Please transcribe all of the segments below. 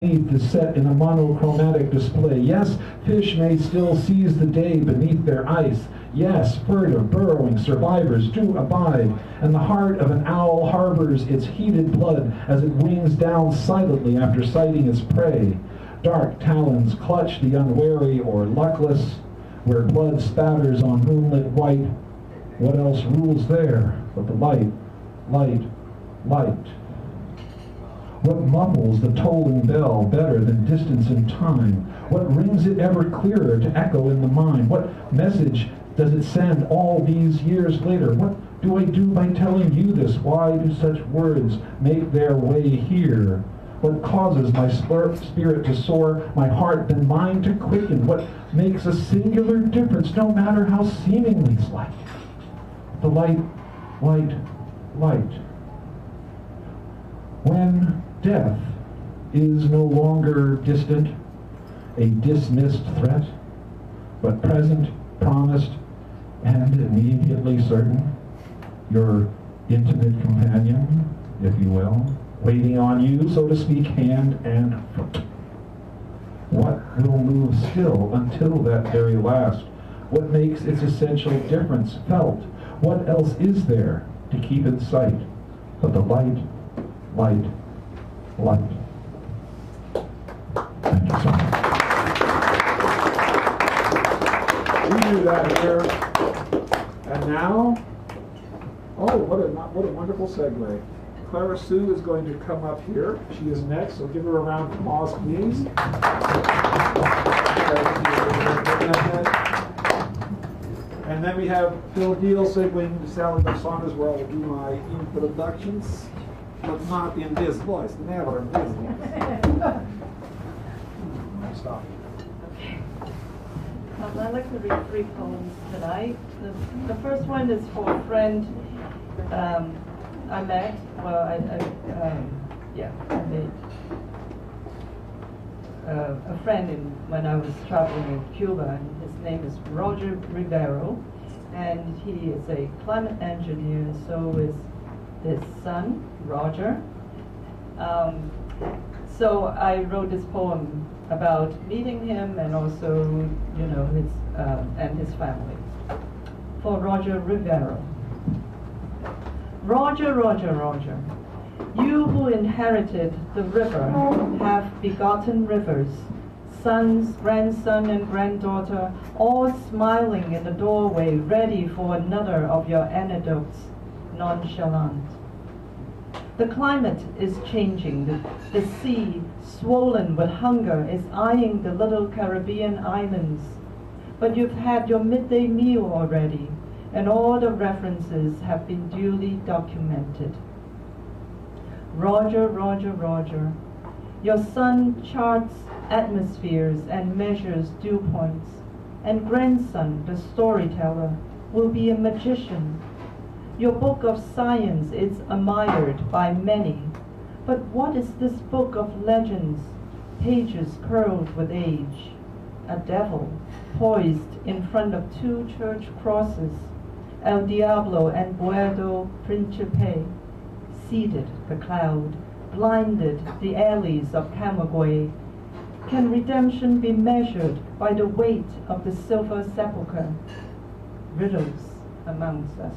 is set in a monochromatic display. Yes, fish may still seize the day beneath their ice. Yes, furtive, burrowing survivors do abide, and the heart of an owl harbors its heated blood as it wings down silently after sighting its prey. Dark talons clutch the unwary or luckless, where blood spatters on moonlit white. What else rules there but the light, light, light? What muffles the tolling bell better than distance and time? What rings it ever clearer to echo in the mind? What message does it send all these years later? What do I do by telling you this? Why do such words make their way here? What causes my spirit to soar, my heart then mine to quicken? What makes a singular difference, no matter how seemingly slight? The light, light, light. When death is no longer distant, a dismissed threat, but present, promised, and immediately certain, your intimate companion, if you will, waiting on you, so to speak, hand and foot. What will move still until that very last? What makes its essential difference felt? What else is there to keep in sight but the light, light, light? Thank you so much. We do that here. And now, oh, what a wonderful segue. Clara Sue is going to come up here. She is next, so give her a round of applause, please. And then we have Phil Deal segueing to Sally Barsanas, where I will do my introductions, but not in this voice, never in this voice. Stop. Okay. I'd like to read 3 poems tonight. The first one is for a friend I met. Well, I made a friend when I was traveling in Cuba, and his name is Roger Rivero, and he is a climate engineer, and so is his son, Roger. So I wrote this poem about meeting him and also, you know, his and his family. For Roger Rivero. Roger, Roger, Roger, you who inherited the river have begotten rivers, sons, grandson, and granddaughter, all smiling in the doorway, ready for another of your anecdotes, nonchalant. The climate is changing. The sea, swollen with hunger, is eyeing the little Caribbean islands. But you've had your midday meal already, and all the references have been duly documented. Roger, Roger, Roger, your son charts atmospheres and measures dew points, and grandson, the storyteller, will be a magician. Your book of science is admired by many, but what is this book of legends, pages curled with age? A devil poised in front of 2 church crosses, El Diablo and Buedo Principe, seeded the cloud, blinded the alleys of Camagüey. Can redemption be measured by the weight of the silver sepulchre? Riddles amongst us.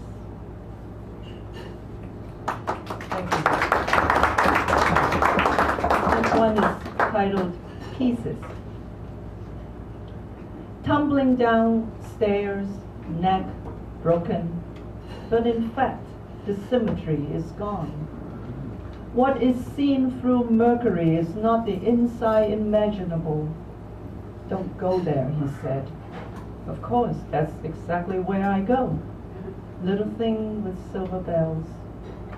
Thank you. This one is titled Pieces. Tumbling down stairs, neck broken, but in fact the symmetry is gone. What is seen through mercury is not the inside imaginable. Don't go there, he said. Of course, that's exactly where I go. Little thing with silver bells.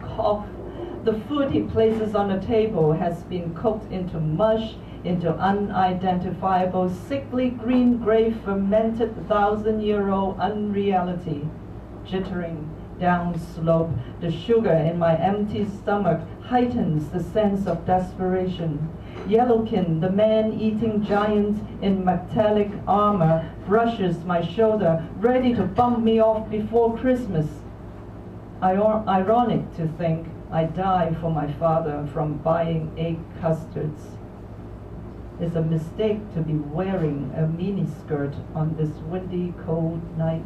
Cough. The food he places on the table has been cooked into mush, into unidentifiable, sickly green gray fermented 1,000-year-old unreality. Jittering down slope, the sugar in my empty stomach heightens the sense of desperation. Yellowkin, the man-eating giant in metallic armor, brushes my shoulder, ready to bump me off before Christmas. Ironic to think I die for my father from buying egg custards. is a mistake to be wearing a miniskirt on this windy, cold night.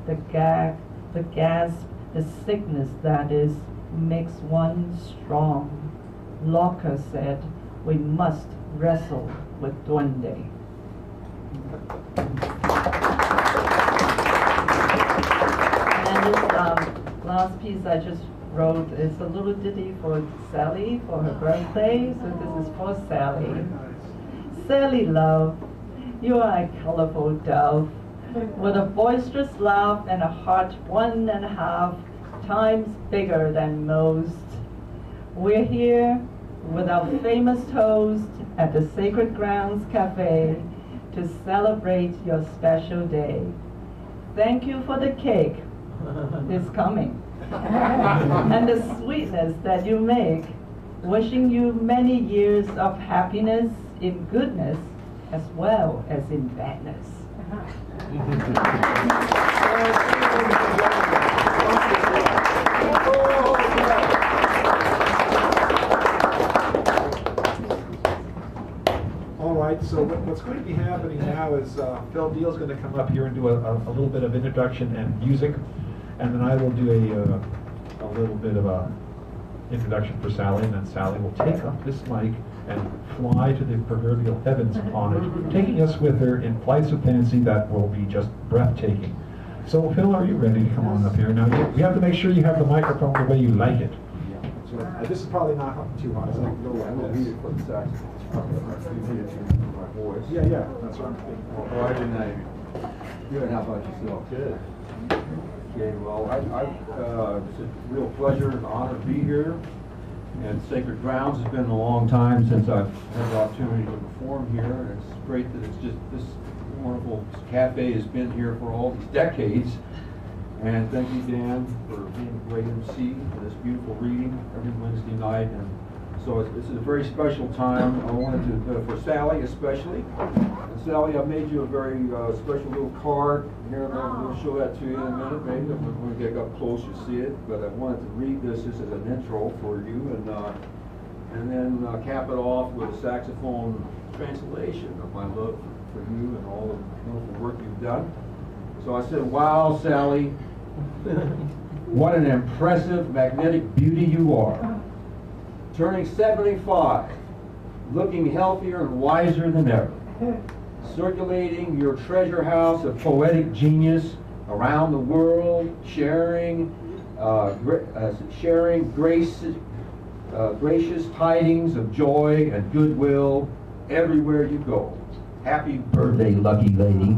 The gag, the gasp, the sickness that is, makes one strong. Locke said, we must wrestle with duende. And this last piece I just wrote is a little ditty for Sally for her birthday, so this is for Sally. Sally, love, you are a colorful dove, with a boisterous laugh and a heart 1.5 times bigger than most. We're here with our famous toast at the Sacred Grounds Cafe to celebrate your special day. Thank you for the cake. It's coming. And the sweetness that you make. Wishing you many years of happiness in goodness as well as in badness. All right, so what's going to be happening now is Phil Deal's going to come up here and do a little bit of introduction and music, and then I will do a little bit of a introduction for Sally, and then Sally will take up this mic and fly to the proverbial heavens upon it, taking us with her in flights of fancy that will be just breathtaking. So Phil, are you ready to come on up here? Now you have to make sure you have the microphone the way you like it. So this is probably not too hot. So We'll need it for the saxophone. My voice. yeah, that's what I'm thinking. Oh, I didn't. Good. How about yourself? Good. Okay. Well, it's a real pleasure and honor to be here. And Sacred Grounds has been a long time since I've had the opportunity to perform here. And it's great that it's just this wonderful cafe has been here for all these decades. And thank you, Dan, for being a great MC for this beautiful reading every Wednesday night. And so it's a very special time. I wanted to, for Sally especially. And Sally, I made you a very special little card. Here, we'll show that to you in a minute, maybe. I'm going to get up close to see it. But I wanted to read this as an intro for you, and then cap it off with a saxophone translation of my love for you and all the wonderful work you've done. So I said, wow, Sally, what an impressive, magnetic beauty you are. Turning 75, looking healthier and wiser than ever. Circulating your treasure house of poetic genius around the world, sharing gracious tidings of joy and goodwill everywhere you go. Happy birthday, lucky lady.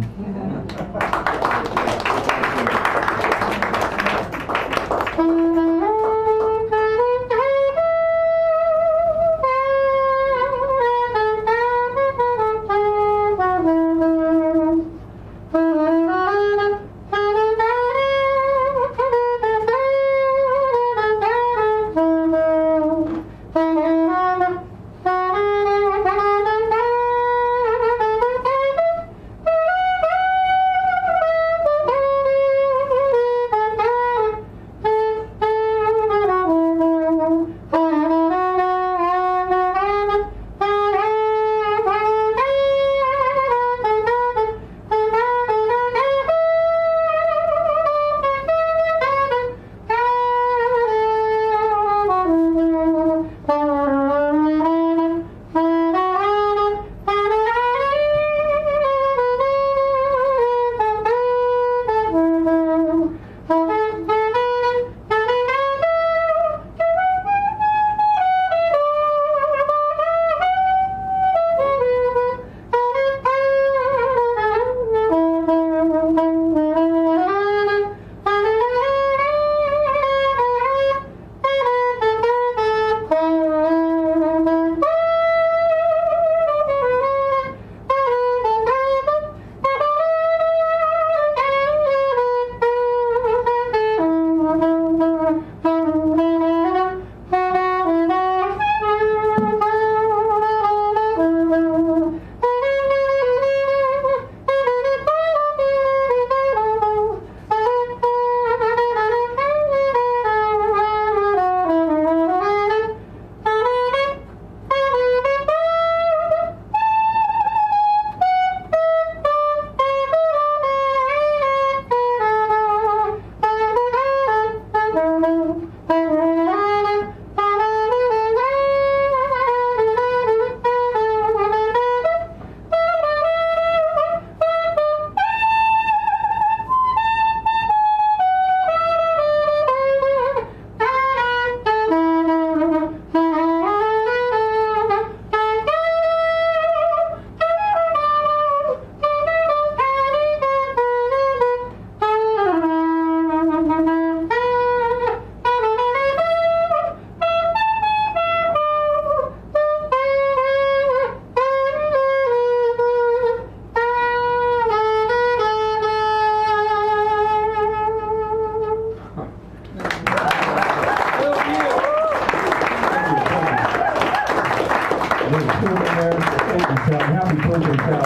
Happy birthday, Sally.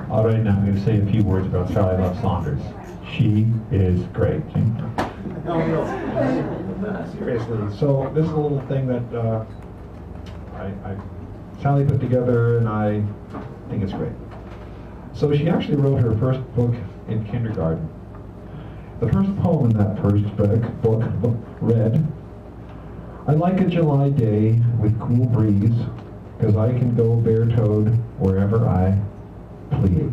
All right, now I'm going to say a few words about Sally Love Saunders. She is great. No. Seriously. So this is a little thing that Sally put together, and I think it's great. So she actually wrote her first book in kindergarten. The first poem in that first book read, "I like a July day with cool breeze, 'cause I can go bare-toed wherever I please."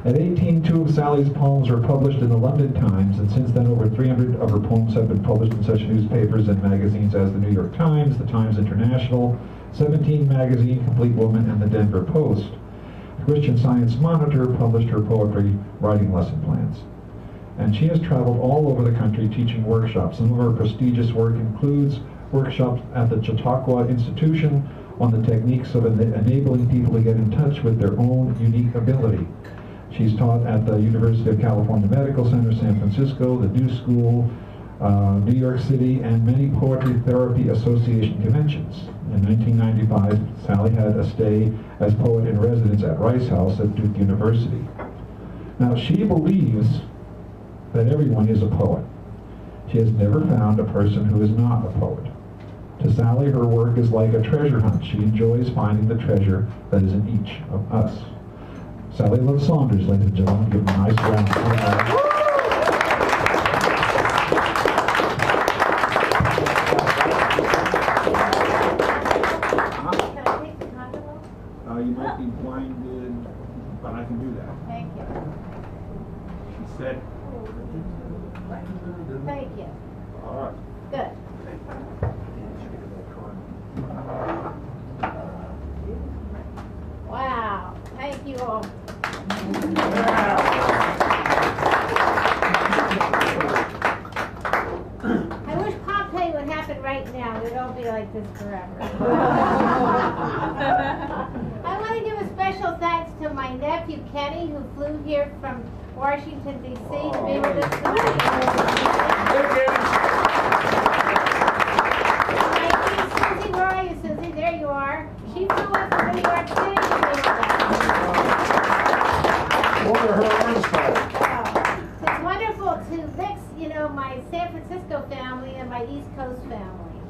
At 18, 2 of Sally's poems were published in the London Times, and since then over 300 of her poems have been published in such newspapers and magazines as the New York Times, the Times International, 17 Magazine, Complete Woman, and the Denver Post. The Christian Science Monitor published her poetry writing lesson plans. And she has traveled all over the country teaching workshops. Some of her prestigious work includes workshops at the Chautauqua Institution on the techniques of enabling people to get in touch with their own unique ability. She's taught at the University of California Medical Center, San Francisco, the New School, New York City, and many Poetry Therapy Association conventions. In 1995, Sally had a stay as poet in residence at Rice House at Duke University. Now, she believes that everyone is a poet. She has never found a person who is not a poet. To Sally, her work is like a treasure hunt. She enjoys finding the treasure that is in each of us. Sally Love Saunders, ladies and gentlemen, give them a nice round of applause. You might be blinded, but I can do that. Thank you. She said. Thank you. All right. Good. Wow. Thank you all. I wish Pompeii would happen right now. We'd all be like this forever. I want to give a special thanks to my nephew Kenny, who flew here from Washington, D.C. to be with us tonight. My niece Susie, where are you, Susie? There you are. She flew up from New York City to be with us. What are her arms called? It's wonderful to mix, my San Francisco family and my East Coast family.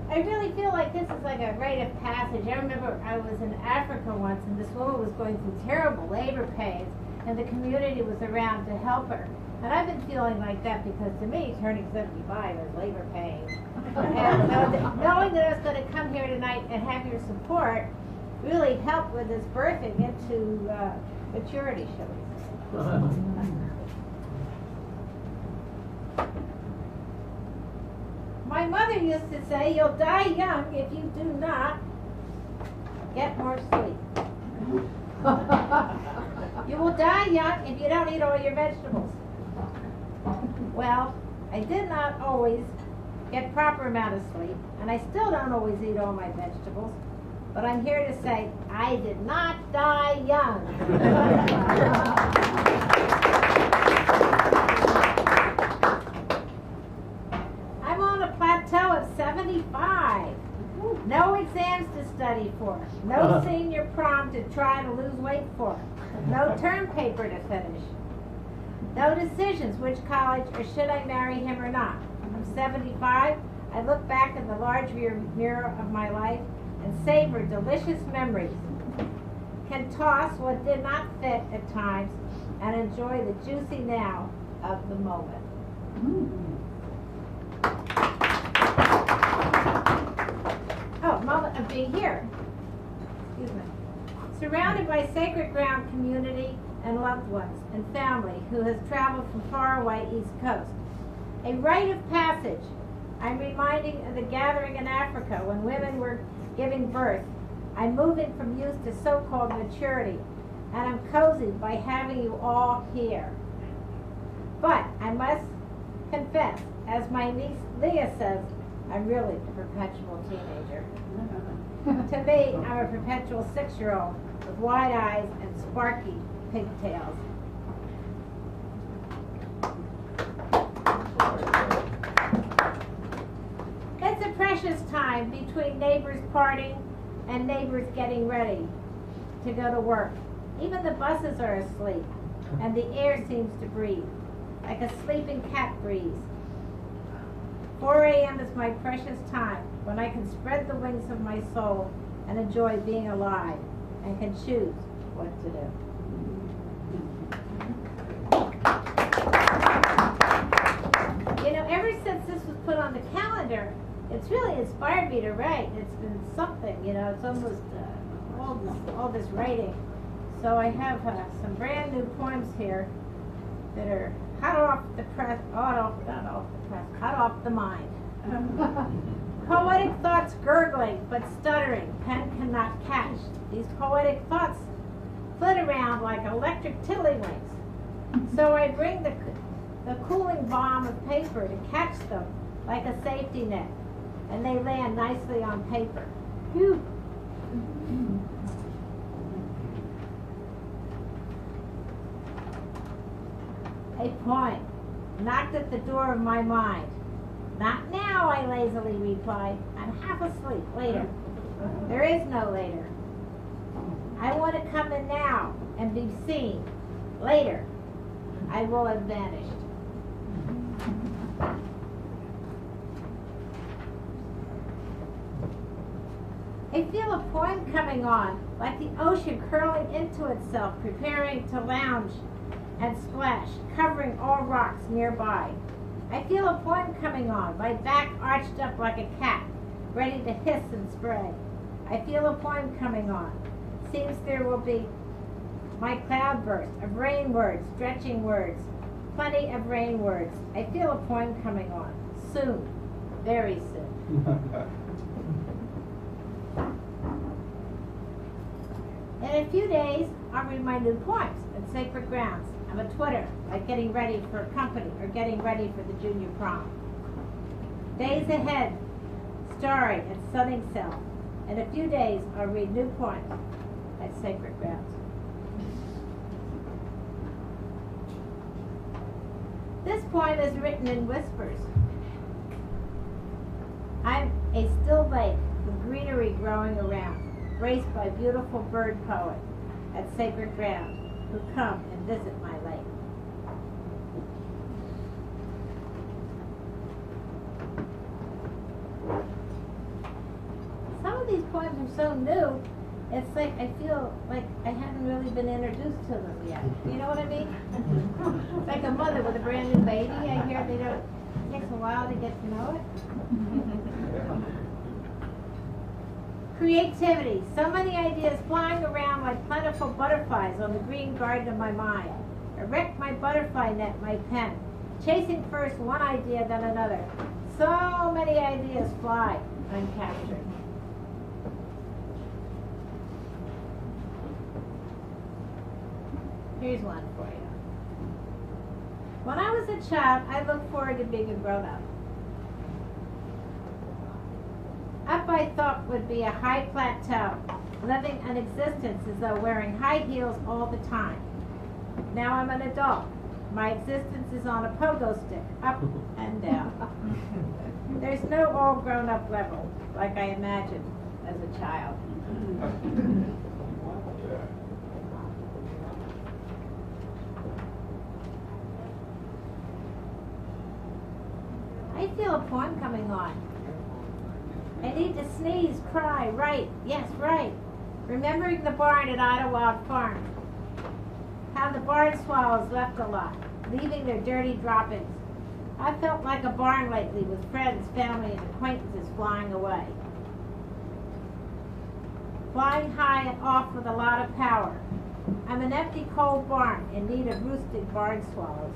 I really feel like this is like a rite of passage. I remember I was in Africa once, and this woman was going through terrible labor pains, and the community was around to help her. And I've been feeling like that because to me, turning 75 is labor pains. And knowing that I was going to come here tonight and have your support really helped with this birthing into maturity, shall we say. My mother used to say, you'll die young if you do not get more sleep. You will die young if you don't eat all your vegetables. Well, I did not always get proper amount of sleep, and I still don't always eat all my vegetables, but I'm here to say I did not die young. I'm on a plateau of 75. No exams to study for. No senior prom to try to lose weight for. No term paper to finish. No decisions which college or should I marry him or not. I'm 75. I look back in the large rear mirror of my life and savor delicious memories. Can toss what did not fit at times and enjoy the juicy now of the moment. Oh, moment of being here. Excuse me. Surrounded by sacred ground community and loved ones and family who has traveled from far away East Coast. A rite of passage. I'm reminding of the gathering in Africa when women were giving birth. I'm moving from youth to so-called maturity, and I'm cozied by having you all here. But I must confess, as my niece Leah says, I'm really a perpetual teenager. To me, I'm a perpetual 6-year-old with wide eyes and sparky pigtails. time between neighbors parting and neighbors getting ready to go to work. Even the buses are asleep, and the air seems to breathe, like a sleeping cat breathes. 4 a.m. is my precious time, when I can spread the wings of my soul and enjoy being alive, and can choose what to do. You know, ever since this was put on the calendar, it's really inspired me to write. It's been something, you know, it's almost all this writing. So I have some brand new poems here that are hot off the press, hot off the mind. Poetic thoughts gurgling but stuttering, pen cannot catch. These poetic thoughts flit around like electric tiddlywinks. So I bring the cooling balm of paper to catch them like a safety net, and they land nicely on paper. Phew. A poem knocked at the door of my mind. Not now, I lazily replied. I'm half asleep. Later. There is no later. I want to come in now and be seen. Later, I will have vanished. I feel a poem coming on, like the ocean curling into itself, preparing to lounge and splash, covering all rocks nearby. I feel a poem coming on, my back arched up like a cat, ready to hiss and spray. I feel a poem coming on. Seems there will be my cloudburst of rain words, stretching words, plenty of rain words. I feel a poem coming on. Soon, very soon. In a few days, I'll read my new poems at Sacred Grounds. I'm a Twitter, like getting ready for company or getting ready for the junior prom. Days ahead, starring at Sunning Self. In a few days, I'll read new poems at Sacred Grounds. This poem is written in whispers. I'm a still lake with greenery growing around, graced by beautiful bird poets at Sacred Ground who come and visit my lake. Some of these poems are so new, it's like I feel like I haven't really been introduced to them yet. You know what I mean? It's like a mother with a brand new baby. I hear it takes a while to get to know it. Creativity. So many ideas flying around like plentiful butterflies on the green garden of my mind. Erect my butterfly net, my pen, chasing first one idea then another. So many ideas fly uncaptured. Here's one for you. When I was a child, I looked forward to being a grown-up. Up I thought would be a high plateau, living an existence as though wearing high heels all the time. Now I'm an adult. My existence is on a pogo stick, up and down. There's no all grown-up level, like I imagined as a child. I feel a poem coming on. I need to sneeze, cry, write, yes, write. Remembering the barn at Idlewild Farm. How the barn swallows left a lot, leaving their dirty droppings. I felt like a barn lately with friends, family, and acquaintances flying away. Flying high and off with a lot of power. I'm an empty, cold barn in need of roosted barn swallows.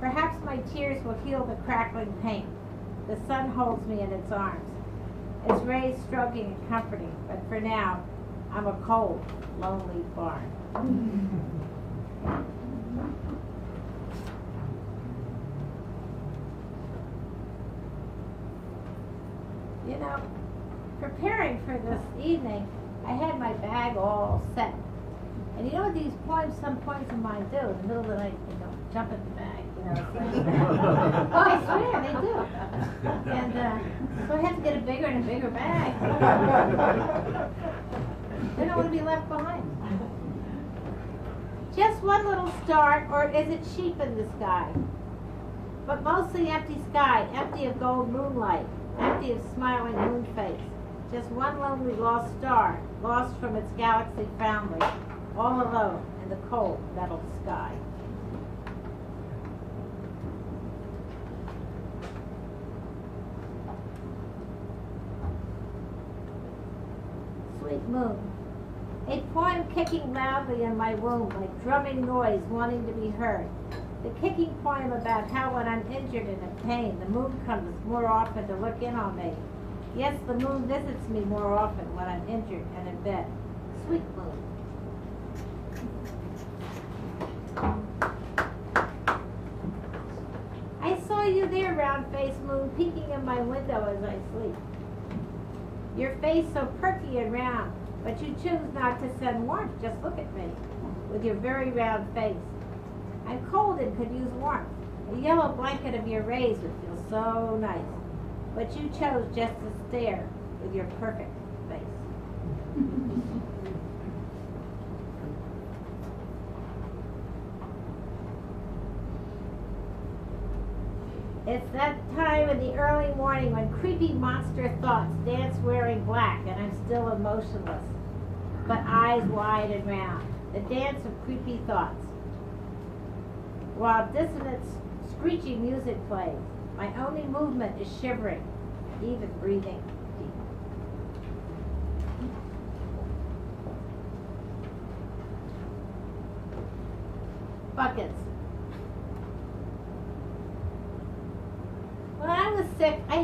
Perhaps my tears will heal the crackling pain. The sun holds me in its arms. Its rays stroking and comforting, but for now, I'm a cold, lonely barn. You know, preparing for this evening, I had my bag all set. And you know what these poems, some poems of mine do? In the middle of the night, they go, jump in the bag. You know, it's like, I swear, they do. And so I had to get a bigger and a a bigger bag. They don't want to be left behind. Just one little star, or is it sheep in the sky? But mostly empty sky, empty of gold moonlight, empty of smiling moon face. Just one lonely lost star, lost from its galaxy family, all alone in the cold metal sky. Sweet moon. A poem kicking loudly in my womb, like drumming noise wanting to be heard. The kicking poem about how when I'm injured and in pain, the moon comes more often to look in on me. Yes, the moon visits me more often when I'm injured and in bed. Sweet moon. I saw you there, round-faced moon, peeking in my window as I sleep. Your face so perky and round, but you choose not to send warmth. Just look at me with your very round face. I'm cold and could use warmth. A yellow blanket of your rays would feel so nice. But you chose just to stare with your perfect face. It's that time in the early morning when creepy monster thoughts dance wearing black and I'm still emotionless, but eyes wide and round. The dance of creepy thoughts. While dissonant, screeching music plays, my only movement is shivering, even breathing deep. Buckets. When I was sick, I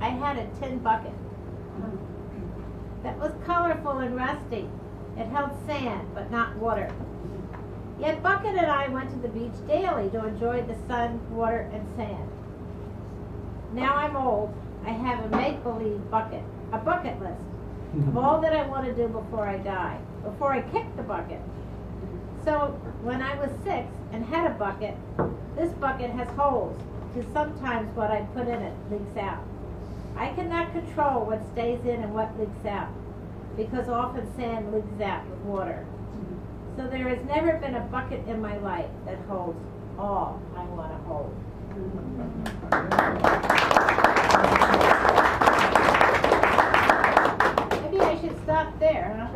had a tin bucket that was colorful and rusty. It held sand, but not water. Yet Bucket and I went to the beach daily to enjoy the sun, water, and sand. Now I'm old, I have a make-believe bucket, a bucket list of all that I want to do before I die, before I kick the bucket. So when I was 6 and had a bucket, this bucket has holes, because sometimes what I put in it leaks out. I cannot control what stays in and what leaks out, because often sand leaks out with water. So there has never been a bucket in my life that holds all I want to hold. Maybe I should stop there, huh?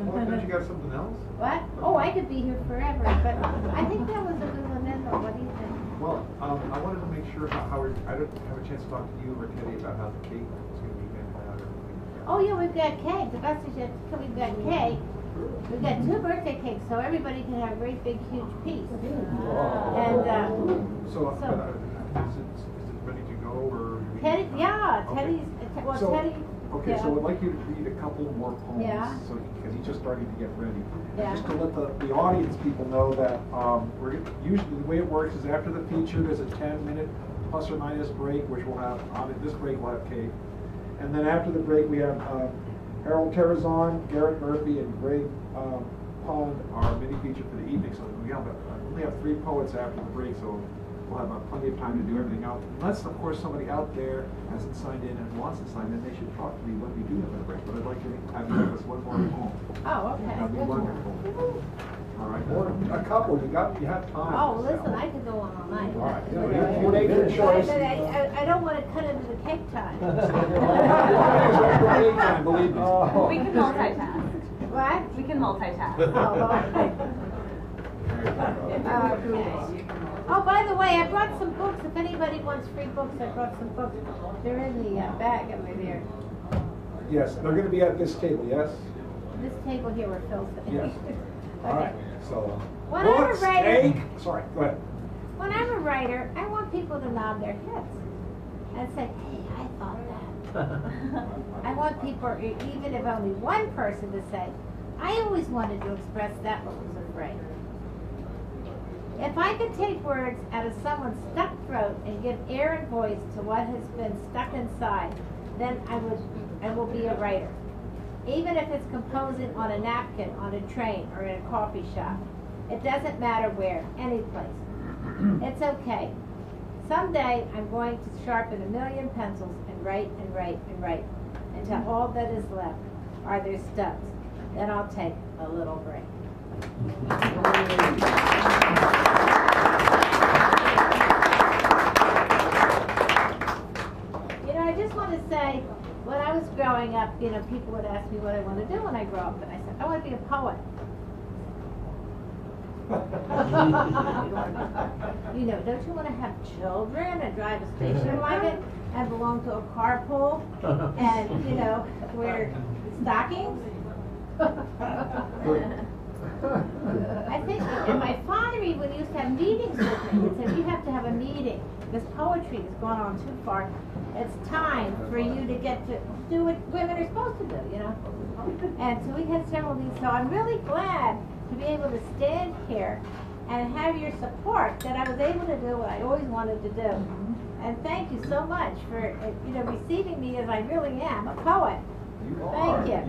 Well, don't you got something else? What? Oh, I could be here forever, but I think that was a good one then, though. What do you think? Well, I wanted to make sure how I don't have a chance to talk to you or Teddy about how the cake is going to be handed out. Oh, yeah, we've got cake. The best is yet to come. We've got cake. We've got 2 birthday cakes, so everybody can have a great big huge piece. And So, is it ready to go or? Teddy, yeah, Okay. Teddy's. Well, So- Teddy. Okay, yeah. so I'd like you to read a couple more poems. Yeah. So, because he's just starting to get ready. Yeah. Just to let the audience people know that usually the way it works is after the feature, there's a 10-minute plus or minus break, which we'll have on this break we'll have cake, and then after the break we have Harold Terrazon, Garrett Murphy, and Greg Pond, our mini feature for the evening. So we only have 3 poets after the break, so we'll have plenty of time to do everything else. Unless, of course, somebody out there hasn't signed in and wants to sign in, they should talk to me when we do have a break. But I'd like to have you give us one more poem. Oh, okay. That'd be wonderful. All right, or a couple. You have time. Oh, listen, I could go on all night. All right. You make your But choice. I don't want to cut into the cake time. Believe me. We can multitask. What? We can multitask. Oh, by the way, I brought some books. If anybody wants free books, I brought some books. They're in the bag over there. Yes, they're going to be at this table. Yes. This table here where Phil's sitting. Yes. All right. So. When I'm a books, writer- cake. Sorry. Go ahead. When I'm a writer, I want people to nod their heads and say, hey, I thought that. I want people, even if only one person, to say, I always wanted to express that but was afraid. If I could take words out of someone's stuck throat and give air and voice to what has been stuck inside, then I will be a writer. Even if it's composing on a napkin, on a train, or in a coffee shop. It doesn't matter where, any place. It's okay. someday I'm going to sharpen 1,000,000 pencils and write and write and write until all that is left are their stubs. Then I'll take a little break. You know, I just want to say, when I was growing up, you know, people would ask me what I want to do when I grow up, and I said, I want to be a poet. You know, don't you want to have children and drive a station wagon and belong to a carpool and, you know, wear stockings? I think, and my father even used to have meetings with me. He said, you have to have a meeting because poetry has gone on too far. It's time for you to get to do what women are supposed to do, you know? And so we had several of these, so I'm really glad to be able to stand here and have your support that I was able to do what I always wanted to do. And thank you so much for, you know, receiving me as I really am, a poet. Thank you.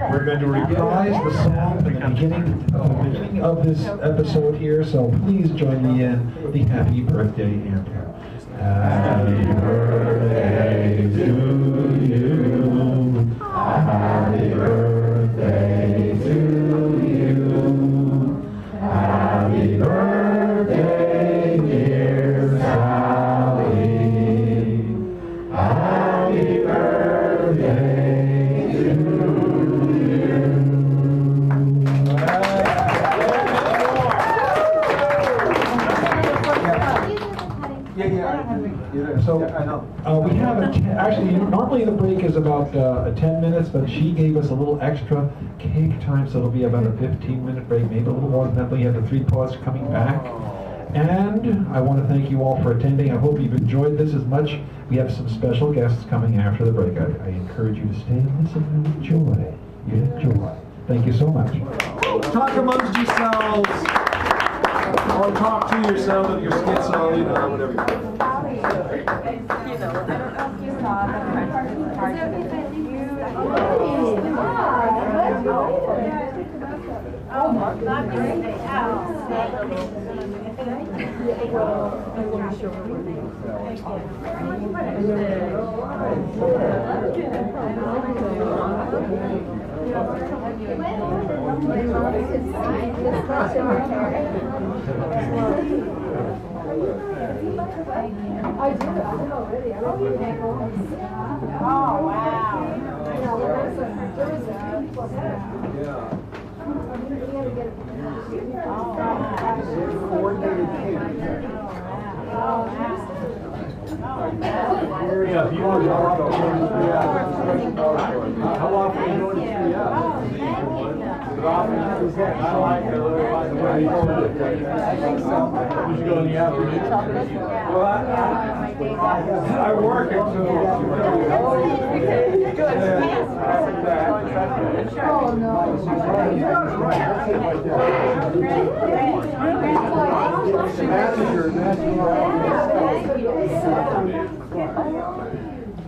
We're going to reprise the song at the beginning of this episode here, so please join me in the happy birthday anthem. Happy birthday to you. Happy birthday to you. Happy birthday, dear Sally. Happy birthday to you. So we have actually normally the break is about 10 minutes, but she gave us a little extra cake time, so it'll be about a 15-minute break, maybe a little more than that. But you have the three poets coming back, and I want to thank you all for attending. I hope you've enjoyed this as much. We have some special guests coming after the break. I encourage you to stay and listen and enjoy. You enjoy. Thank you so much. Talk amongst yourselves. Or talk to yourself of your schizo, whatever. You know, I don't know if you saw the French part of it. Oh, not great. I did already. Oh, wow. Yeah, if you want to go up, how often are you going to tree up? I like it. Would you go in the afternoon? Well, I work until good. Oh, no. You got it right.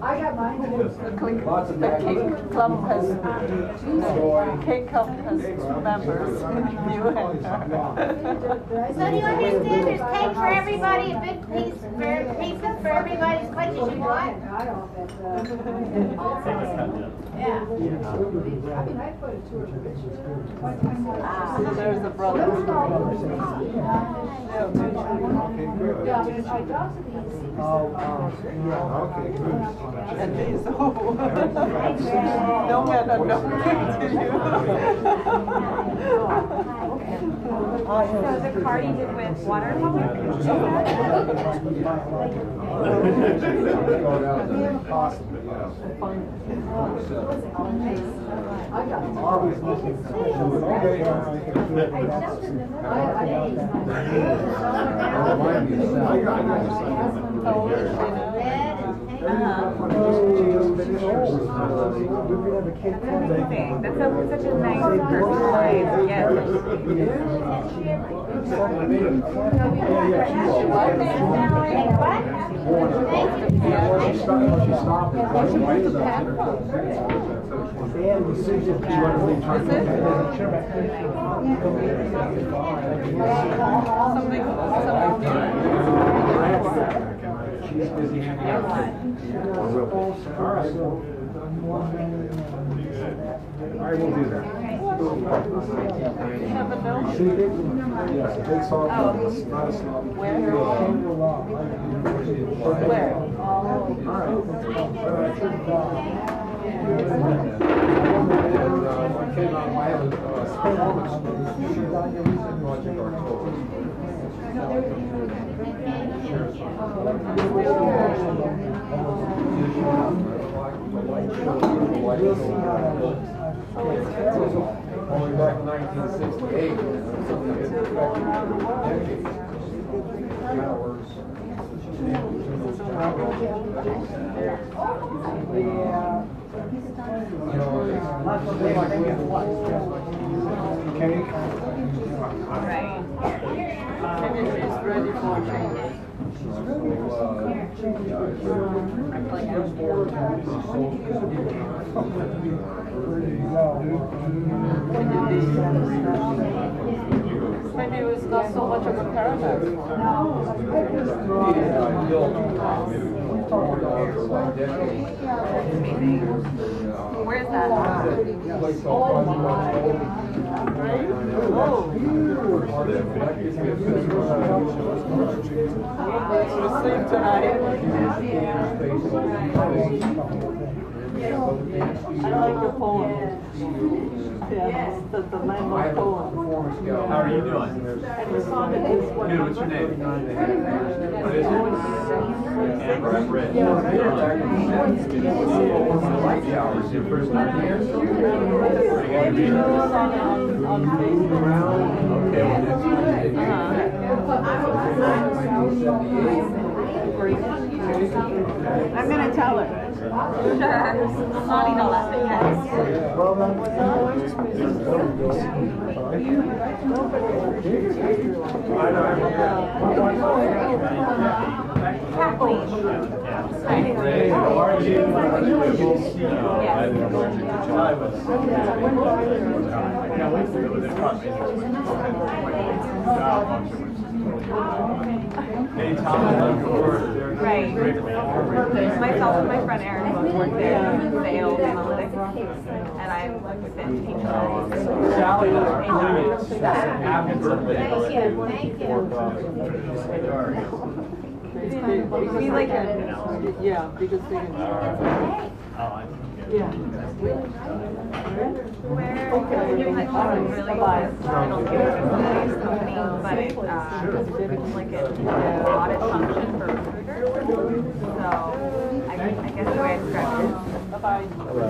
I got mine. The cake club has two members. You and her. So do you understand there's cake for everybody, a big piece for pieces for everybody as much as you want? Yeah. I mean, I put it to her picture. So there's a brother. Yeah, because I got to these. Okay, good. And these, no man unknown to you. So the card you did with watercolor? I got Always looking for Red and pink. Amazing. That's such a nice personalized gift. She's busy handing out. All right, we'll do that. Yes, a big soft one. It's not a soft. Where? Only back in 1968. Cake. Right. It's ready for change. Maybe it was not so much of a caramel. Where's that? Sleep tonight. I like your poem. Yeah, the Lambo poem. How are you doing? And the song is what? Good, what's your name? What is it? Amber, I've read. Is your first time here? Maybe you know us on Facebook. Okay, well, I'm going to tell her. Sure. Not eat all that thing, yes. Kathleen. Ray, how are you? Yes. I can't wait to go with this Hey, Tom, I love your work. Right. Myself and my friend Erin both work there in sales analytics, and I've been teaching. Sally doesn't happen someday. Thank you. We like it. Yeah, because they can. Yeah. Where really is company, but it's like an audit function for recruiters. So I guess the way I describe it is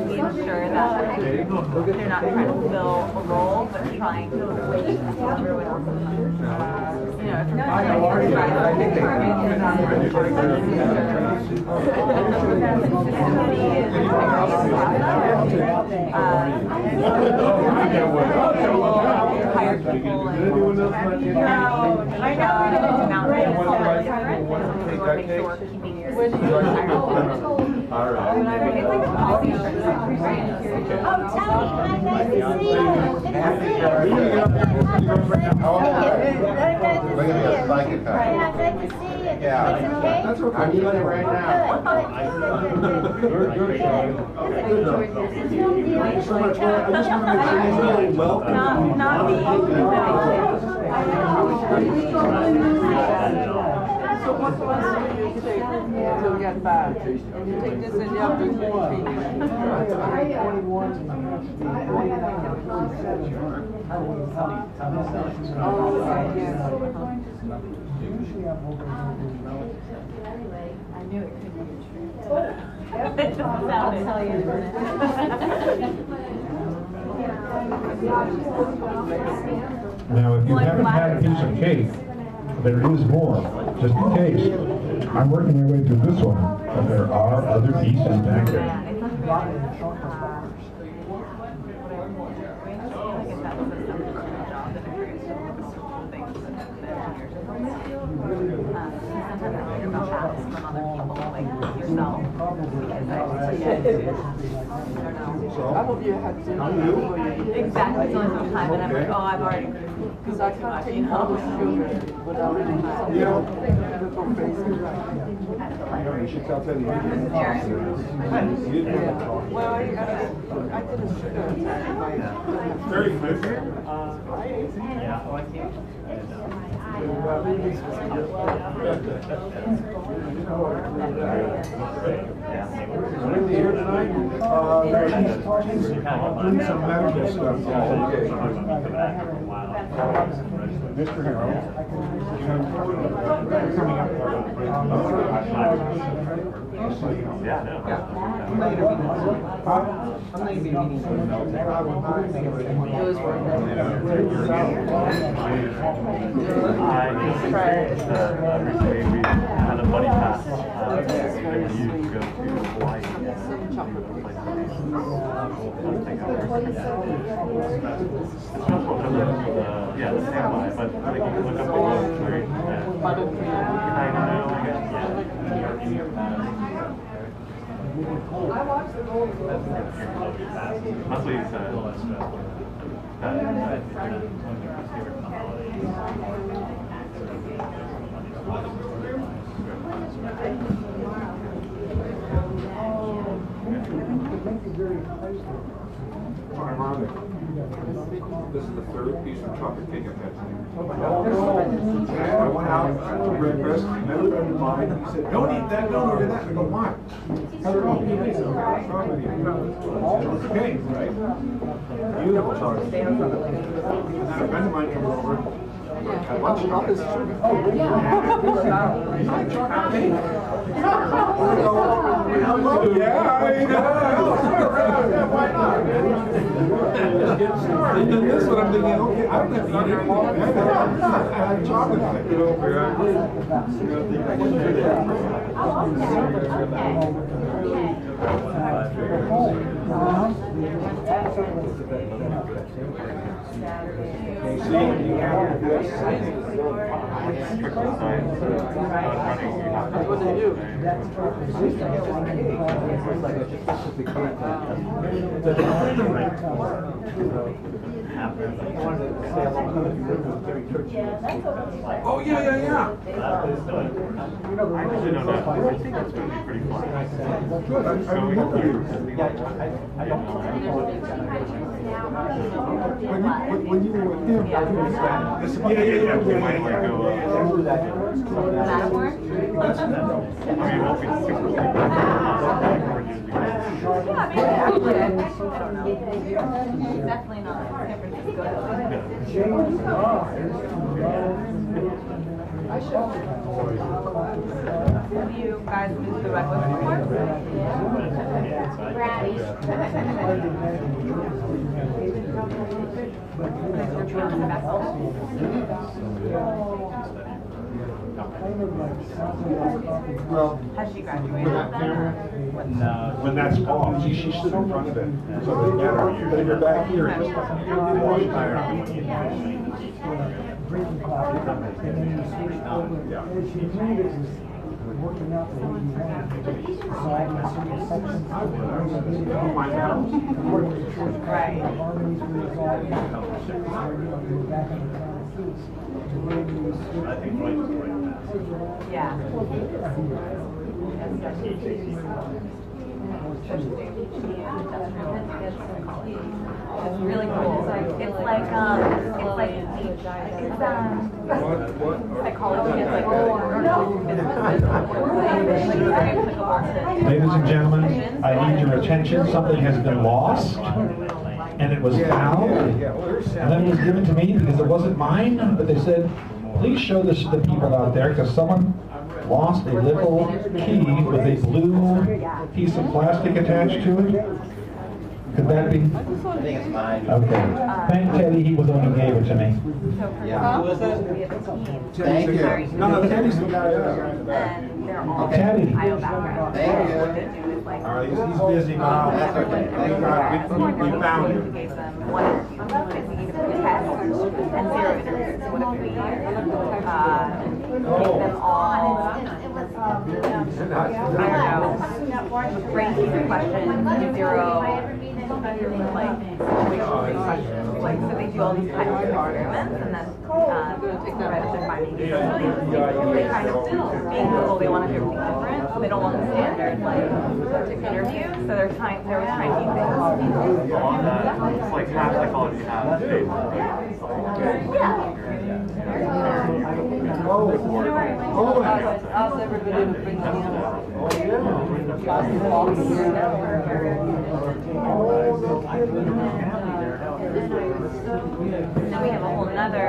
we ensure that they're not trying to fill a role, but trying to everyone else. You know, if you're hire people and I know we want to make sure we're keeping your All right. it's like a policy. Oh, Tony, hi, nice to see you. Good to see you. Very good to see you. Yeah, good to see you. Yeah. It's okay? That's okay. I'm doing it right now. Good. Thanks so much. I just want to make sure you're really welcome. Not me. So what do you take to get back? And you take this and you have to I knew it could be true. I'll tell you in a minute. Now, if you Like haven't had a piece of cake, there is more, just in case. I'm working my way through this one, but there are other pieces back there. I hope you had dinner. Exactly, it's only some time, and I'm like, oh, I've already. Because I can't take all the sugar without any little faces. You should tell Teddy. Well, I did a sugar attack. Very quick. Lindsay here tonight. Doing some medical stuff. Mr. Harrell. Coming up. Yeah, no. I'm not going to be meeting. It was worth it. I experienced recently we had a buddy pass that we used to go to Hawaii. Yeah, the standby, but I think you can look up the list and I watched the whole monthly Ironic. This is the third piece of chocolate cake I've had tonight. I went out to breakfast, met a friend of mine, he said, don't eat that, don't order that. I go, why? Okay, right? Beautiful chocolate. And then a friend of mine comes over. I want you off this sugar. Oh, yeah. Yeah, I mean, why not? And then this one, I'm thinking, okay, I don't have to eat anything. I had chocolate on it. What did you do? Oh, yeah. I actually don't know. I think it's going to be pretty fun. Good, I hope you. When you were with him, yeah. We might want to go. Backward? I mean, it won't be super big. Definitely not San Francisco. Have you guys been to the Redwoods before? Well, Has she graduated? when that's off, she stood in front of it. So they get her, but if you're back here, it's just working out the way you want to decide in certain sections. Right. Harmonies were resolved. You're back on the ground keys. I think Mike was right. Yeah. It's really cool. It's like psychology. It's like Ladies and gentlemen, I need your attention. Something has been lost, and it was found, and then it was given to me because it wasn't mine, but they said, please show this to the people out there, because someone lost a little key with a blue piece of plastic attached to it. Could that be? I think it's mine. Okay. Thank Teddy, he was the one who gave it to me. Yeah. Who is it? Thank you. No, Teddy's the guy. And they're all Teddy. IO background. Thank you. What they do is like, All right, he's busy now. That's okay. Thank you. We found we him. gave them one interview, because we gave them a test and 0 interviews. So what if we gave them all, I don't know, range the question, 0, like, like, so they do all these kind of experiments, and then write their findings. They kind of, being Google, they want to do everything different. They don't want the standard, like, interview, so they're trying to keep things. On that, it's like half psychology, half faith. How's everybody bringing up? Then we have a whole nother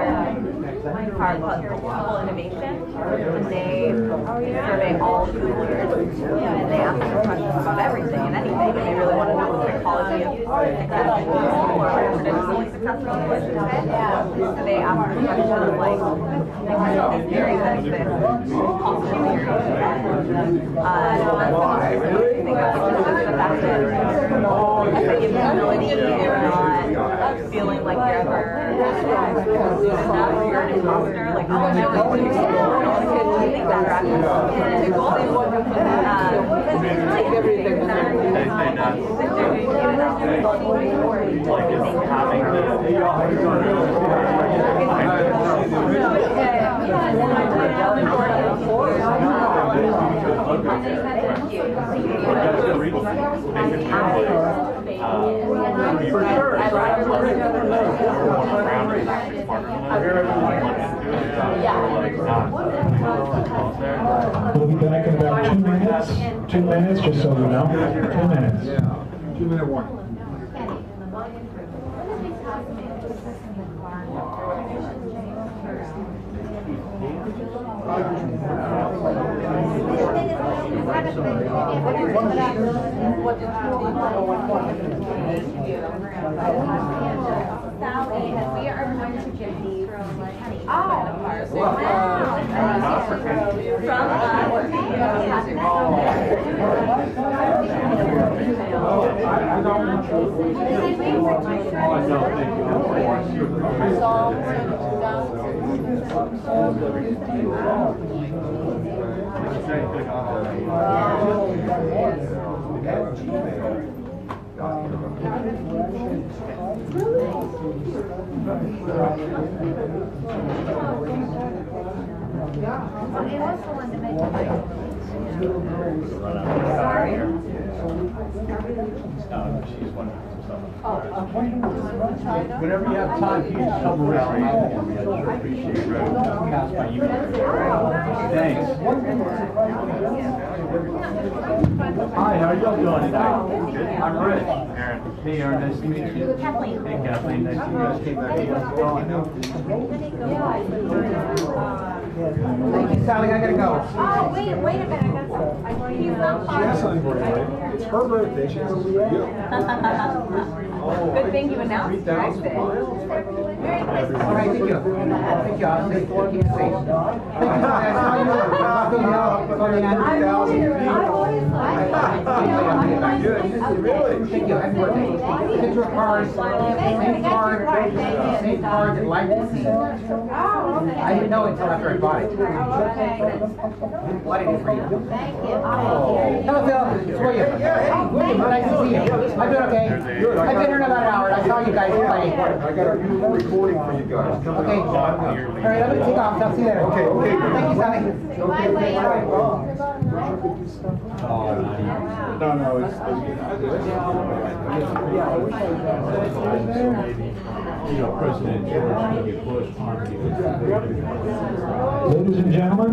part called Google Innovation, and they survey all Googlers, and they ask them questions about everything and anything, and they really want to know the psychology of successful people or traditionally successful people, I should say. So they ask them questions like, these theories that exist, possible theories. That's what I think of, which is just the fact that I think it's humility and not feeling like you're ever you're an imposter, like, oh, I know what you're doing. I think that actually to go like everything that Like it's having We'll be back in about 2 minutes. 2 minutes, just so you know. 2 minutes. Yeah, 2-minute warning. Sally, and we are going to give these from Whenever you have time, you just come around. I appreciate it. Pass by you. Thanks. Hi, how are y'all doing tonight? Good. I'm Rich. Aaron. Hey, Aaron, nice to meet you. Kathleen. Hey, Kathleen, nice to meet you. Guys came back here. Thank you, Sally. I gotta go. Oh, wait a minute. I got some. She has something for you, right? It's her birthday. She has something for you. Good thing you announced it. All right, thank you. Thank you. I'll say keep safe. Thank you. I saw you on the 90,000 Really? Thank you. Happy birthday. Picture of cars. Same card that liked the scene. I didn't know until after I bought it. What did it for you? Thank you. Hello, Phil. It's William. William, nice to see you. I'm doing okay. I've been here in about an hour. I saw you guys play. I got a new recording for you guys. Okay. All right, let me take off. I'll see you later. Okay. Thank you, Sally. Bye, William. No, it's President George W. Bush. Ladies and gentlemen,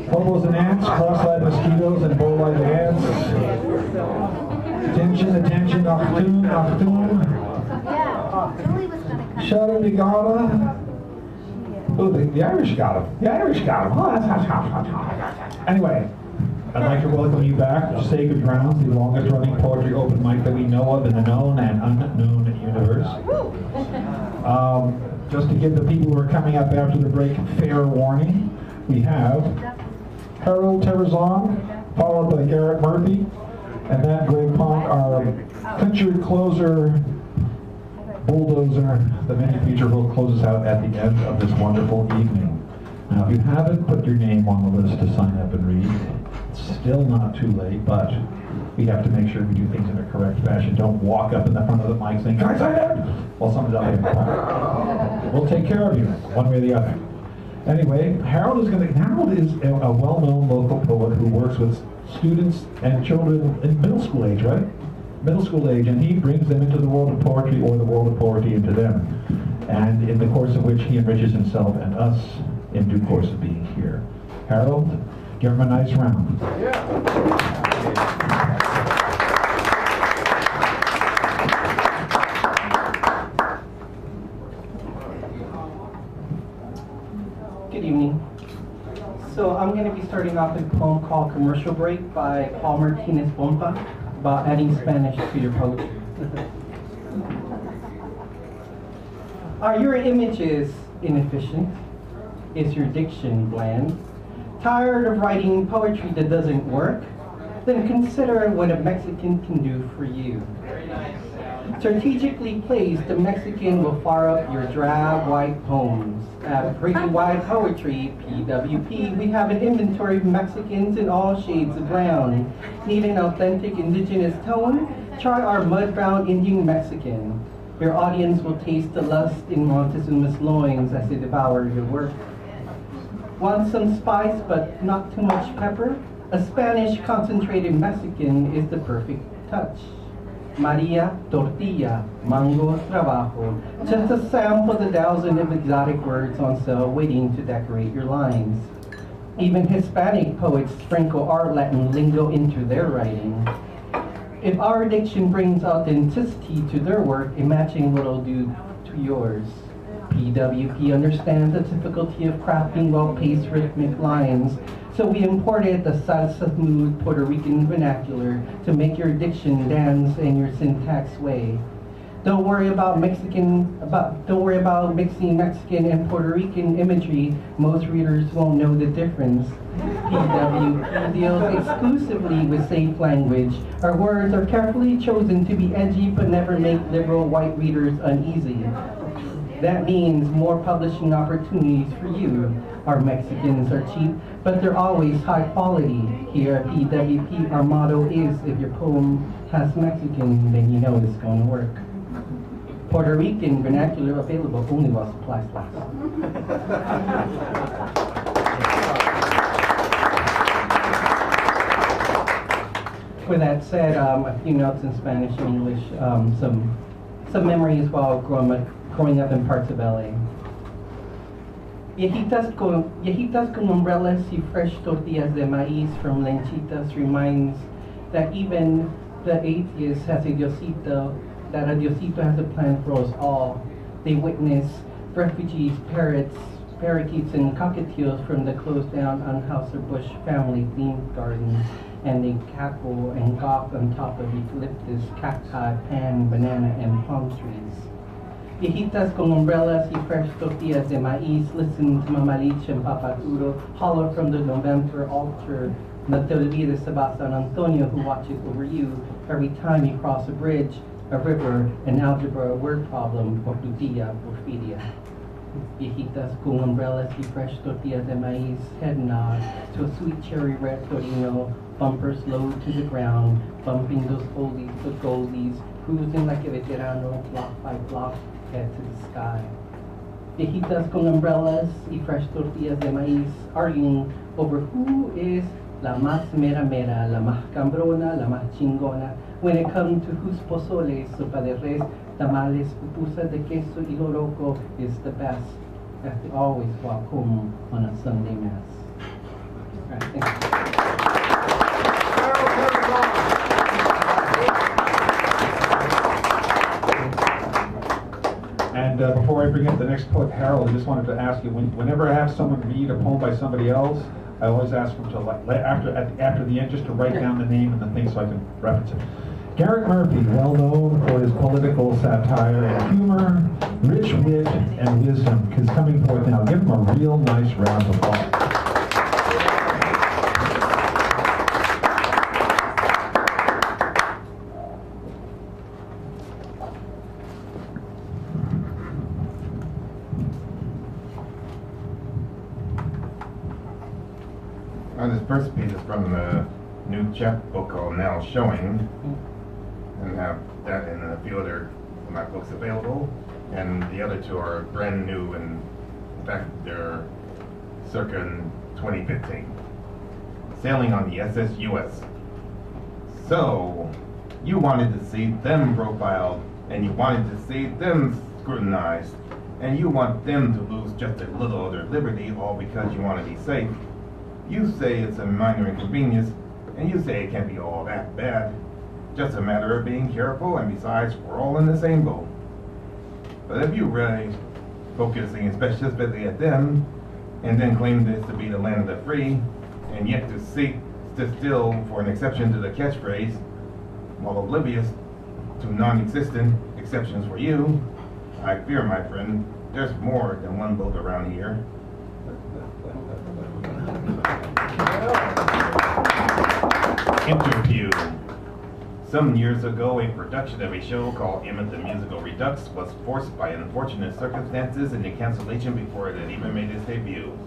hobos and ants, cross-eyed mosquitoes, and bow-eyed ants. Attention, attention, Achtung, Achtung. Yeah, Julie was gonna come. Shada Nigara. Oh, the Irish got him. The Irish got him. Oh, that's hot. Anyway, I'd like to welcome you back to Sacred Grounds, the longest running poetry open mic that we know of in the known and unknown universe. Just to give the people who are coming up after the break fair warning, we have Harold Terrazon, followed by Garrett Murphy, and then Greg Pond, our featured closer, bulldozer. The mini feature will close us out at the end of this wonderful evening. Now, if you haven't put your name on the list to sign up and read, it's still not too late, but we have to make sure we do things in a correct fashion. Don't walk up in the front of the mic saying, "Can I sign up?" While someone's out here. We'll take care of you, one way or the other. Anyway, Harold is a well-known local poet who works with students and children in middle school age, right? Middle school age, and he brings them into the world of poetry, or the world of poetry into them. And in the course of which he enriches himself and us in due course of being here. Harold, give him a nice round. Good evening. So I'm going to be starting off with a poem called Commercial Break by Paul Martinez Bompa, about adding Spanish to your poetry. Are your images inefficient? Is your diction bland? Tired of writing poetry that doesn't work? Then consider what a Mexican can do for you. Strategically placed, the Mexican will fire up your drab white poems. At Pretty White Poetry, PWP, we have an inventory of Mexicans in all shades of brown. Need an authentic indigenous tone? Try our mud-brown Indian Mexican. Your audience will taste the lust in Montezuma's loins as they devour your work. Want some spice but not too much pepper? A Spanish concentrated Mexican is the perfect touch. Maria, tortilla, mango, trabajo. Just a sample of the thousand of exotic words on sale waiting to decorate your lines. Even Hispanic poets sprinkle our Latin lingo into their writing. If our diction brings authenticity to their work, a matching will do to yours. PWP understands the difficulty of crafting well-paced rhythmic lines, so we imported the salsa-smooth Puerto Rican vernacular to make your diction dance in your syntax way. Don't worry about mixing Mexican and Puerto Rican imagery. Most readers won't know the difference. PWP deals exclusively with safe language. Our words are carefully chosen to be edgy but never make liberal white readers uneasy. That means more publishing opportunities for you. Our Mexicans are cheap, but they're always high quality. Here at PWP, our motto is, if your poem has Mexican, then you know it's going to work. Puerto Rican vernacular available only while supplies last. With that said, a few notes in Spanish and English, some memories while growing up in parts of LA. Viejitas con umbrellas y fresh tortillas de maíz from Lenchitas reminds that even the atheist has a Diosito, that a Diosito has a plan for us all. They witness refugees, parakeets, and cockatiels from the closed-down Anheuser-Busch family-themed gardens, and they cackle and gawk on top of eucalyptus, cacti, pan, banana, and palm trees. Viejitas con umbrellas y fresh tortillas de maíz listen to Mamalich and Papaturo holler from the November altar. No te olvides about San Antonio who watches over you every time you cross a bridge, a river, an algebra word problem, por tu tía Porfiria. Viejitas con umbrellas y fresh tortillas de maíz head nod to a sweet cherry red torino, bumpers low to the ground, bumping those oldies but goldies, cruising like a veterano, block by block, head to the sky. Viejitas con umbrellas y fresh tortillas de maíz arguing over who is la más mera mera, la más cambrona, la más chingona, when it comes to whose pozole, sopa de res, tamales, pupusas de queso y loroco is the best. Have to always walk home on a Sunday Mass. All right, thank you. And before I bring up the next poet, Harold, I just wanted to ask you, whenever I have someone read a poem by somebody else, I always ask them to, after the end, just to write down the name and the thing so I can reference it. Garrett Murphy, well known for his political satire and humor, rich wit and wisdom, is coming forth now. Give him a real nice round of applause. This first piece is from the new chapbook called Now Showing, and have that and a few other of my books available, and the other two are brand new, and in fact they're circa 2015. Sailing on the SS-US. So, you wanted to see them profiled, and you wanted to see them scrutinized, and you want them to lose just a little of their liberty, all because you want to be safe. You say it's a minor inconvenience, and you say it can't be all that bad. Just a matter of being careful, and besides, we're all in the same boat. But if you really focusing specifically at them, and then claim this to be the land of the free, and yet to seek to still for an exception to the catchphrase, while oblivious to non-existent exceptions for you, I fear, my friend, there's more than one boat around here. Interview. Some years ago, a production of a show called Emmett the Musical Redux was forced by unfortunate circumstances into cancellation before it had even made its debut.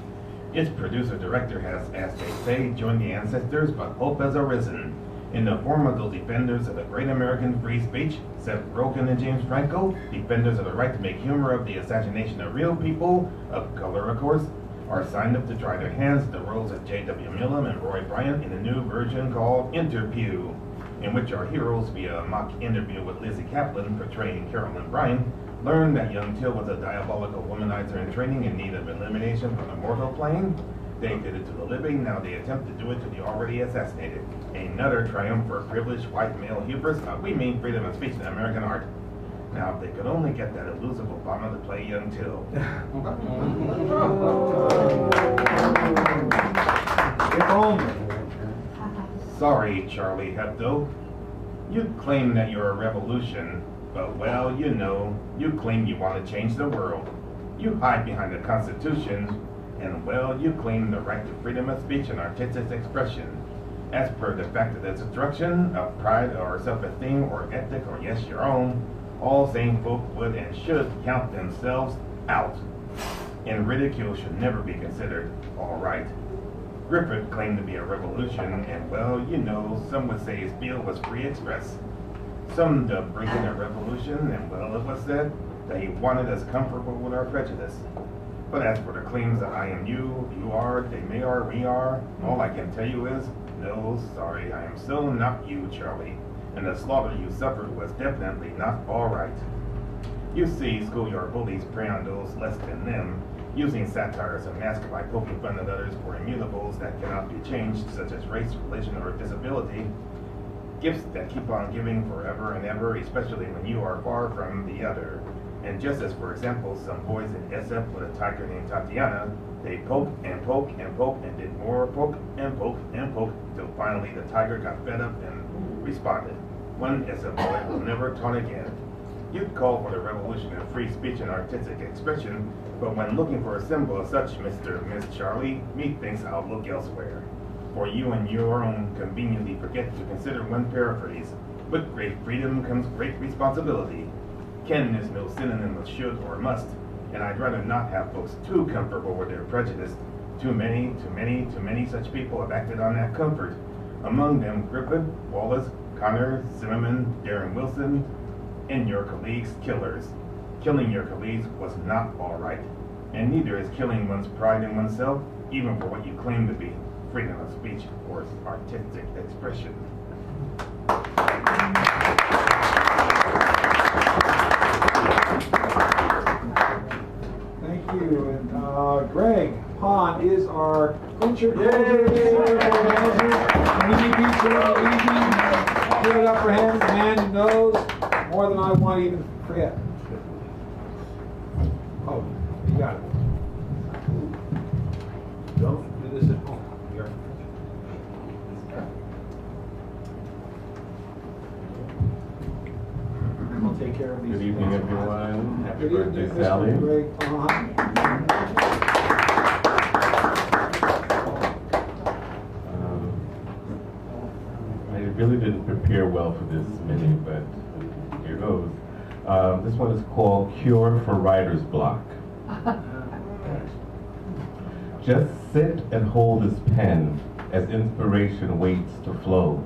Its producer-director has, as they say, joined the ancestors, but hope has arisen. In the form of those defenders of the great American free speech, Seth Rogen and James Franco, defenders of the right to make humor of the assassination of real people, of color of course, are signed up to try their hands at the roles of J.W. Millam and Roy Bryant in a new version called Interview, in which our heroes, via a mock interview with Lizzie Kaplan portraying Carolyn Bryan, learn that young Till was a diabolical womanizer in training in need of elimination from the mortal plane. They did it to the living, now they attempt to do it to the already assassinated. Another triumph for privileged white male hubris, we mean freedom of speech in American art. Now, if they could only get that elusive Obama to play young Till. If only. Sorry, Charlie Hebdo. You claim that you're a revolution, but well, you know, you claim you want to change the world. You hide behind the Constitution, and well, you claim the right to freedom of speech and artistic expression. As per the fact of the destruction of pride or self-esteem or ethic or yes, your own, all sane folk would and should count themselves out. And ridicule should never be considered all right. Griffith claimed to be a revolution, and well, you know, some would say his bill was free express. Some dubbed breaking a revolution, and well, it was said that he wanted us comfortable with our prejudice. But as for the claims that I am you, you are, they may are, we are, all I can tell you is, no, sorry, I am still not you, Charlie. And the slaughter you suffered was definitely not all right. You see, schoolyard bullies prey on those less than them, using satire as a mask by poking fun at others for immutables that cannot be changed, such as race, religion, or disability. Gifts that keep on giving forever and ever, especially when you are far from the other. And just as, for example, some boys in SF with a tiger named Tatiana, they poked and poked and poked and did more poke and poke and poke, till finally the tiger got fed up and responded. One SF boy will never taunt again. You'd call for the revolution of free speech and artistic expression, but when looking for a symbol of such, Mr. and Miss Charlie, methinks I'll look elsewhere. For you and your own conveniently forget to consider one paraphrase. With great freedom comes great responsibility. Can is no synonym of should or must, and I'd rather not have folks too comfortable with their prejudice. Too many such people have acted on that comfort. Among them Griffith, Wallace, Connor, Zimmerman, Darren Wilson, and your colleagues' killers. Killing your colleagues was not all right, and neither is killing one's pride in oneself, even for what you claim to be freedom of speech or artistic expression. Thank you. And Greg Hahn is our feature closer manager. Easy pizza in the evening. Give it up for him, the man who knows more than I want to even forget. Oh, you got it. Don't do this at home. care of these. Good evening, everyone. Happy Good birthday, evening, Sally. Mr. Greg Pond. I really didn't prepare well for this mini, but here goes. This one is called Cure for Writer's Block. Just sit and hold this pen as inspiration waits to flow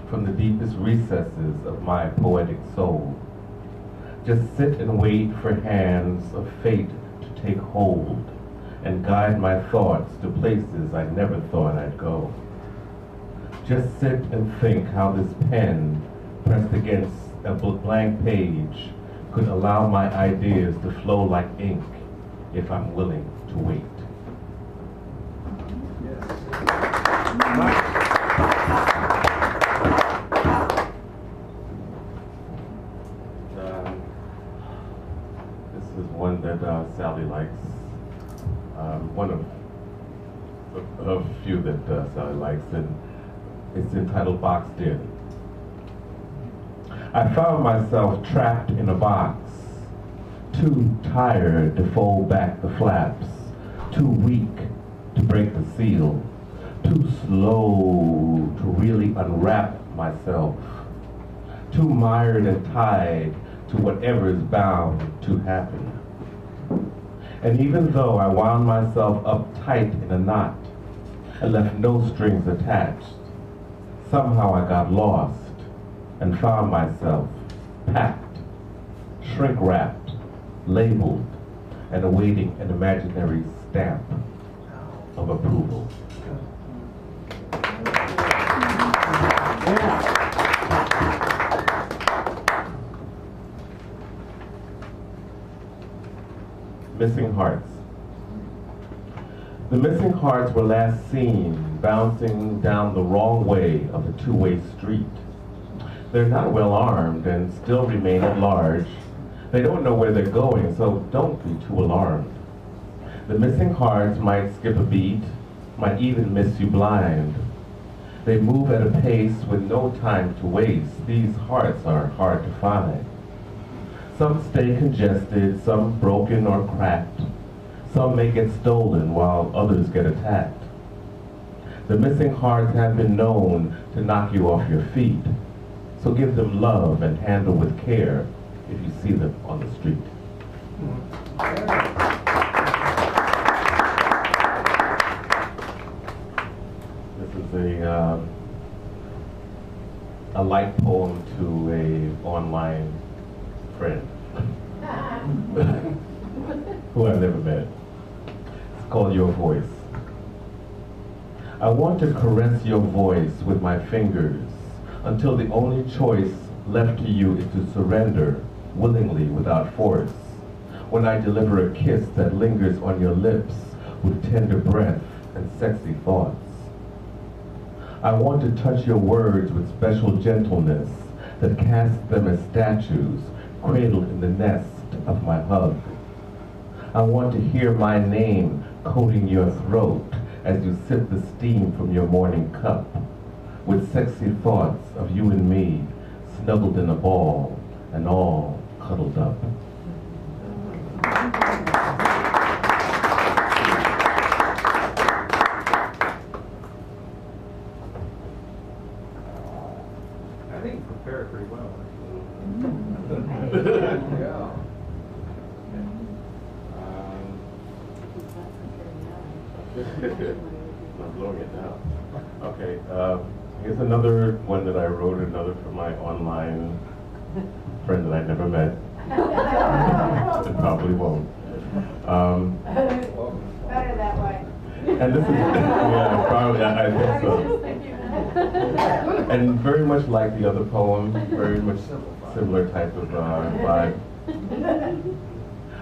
from the deepest recesses of my poetic soul. Just sit and wait for hands of fate to take hold and guide my thoughts to places I never thought I'd go. Just sit and think how this pen, pressed against a blank page, could allow my ideas to flow like ink if I'm willing to wait. This is one that Sally likes. One of a few that Sally likes, and it's entitled Boxed In. I found myself trapped in a box, too tired to fold back the flaps, too weak to break the seal, too slow to really unwrap myself, too mired and tied to whatever is bound to happen. And even though I wound myself up tight in a knot and left no strings attached, somehow I got lost and found myself packed, shrink-wrapped, labeled, and awaiting an imaginary stamp of approval. Missing hearts. The missing hearts were last seen bouncing down the wrong way of the two-way street. They're not well armed and still remain at large. They don't know where they're going, so don't be too alarmed. The missing hearts might skip a beat, might even miss you blind. They move at a pace with no time to waste. These hearts are hard to find. Some stay congested, some broken or cracked. Some may get stolen while others get attacked. The missing hearts have been known to knock you off your feet. So give them love and handle with care if you see them on the street. This is a light poem to a online friend who I've never met. It's called Your Voice. I want to caress your voice with my fingers until the only choice left to you is to surrender willingly without force. When I deliver a kiss that lingers on your lips with tender breath and sexy thoughts. I want to touch your words with special gentleness that casts them as statues cradled in the nest of my hug. I want to hear my name coating your throat as you sip the steam from your morning cup, with sexy thoughts of you and me snuggled in a ball and all cuddled up. I think you prepared pretty well. Yeah. I'm blowing it now. Okay, here's another one that I wrote, another for my online friend that I never met. And probably won't. Better that way. And this is, yeah, probably, I think so. And very much like the other poem, very much similar type of vibe.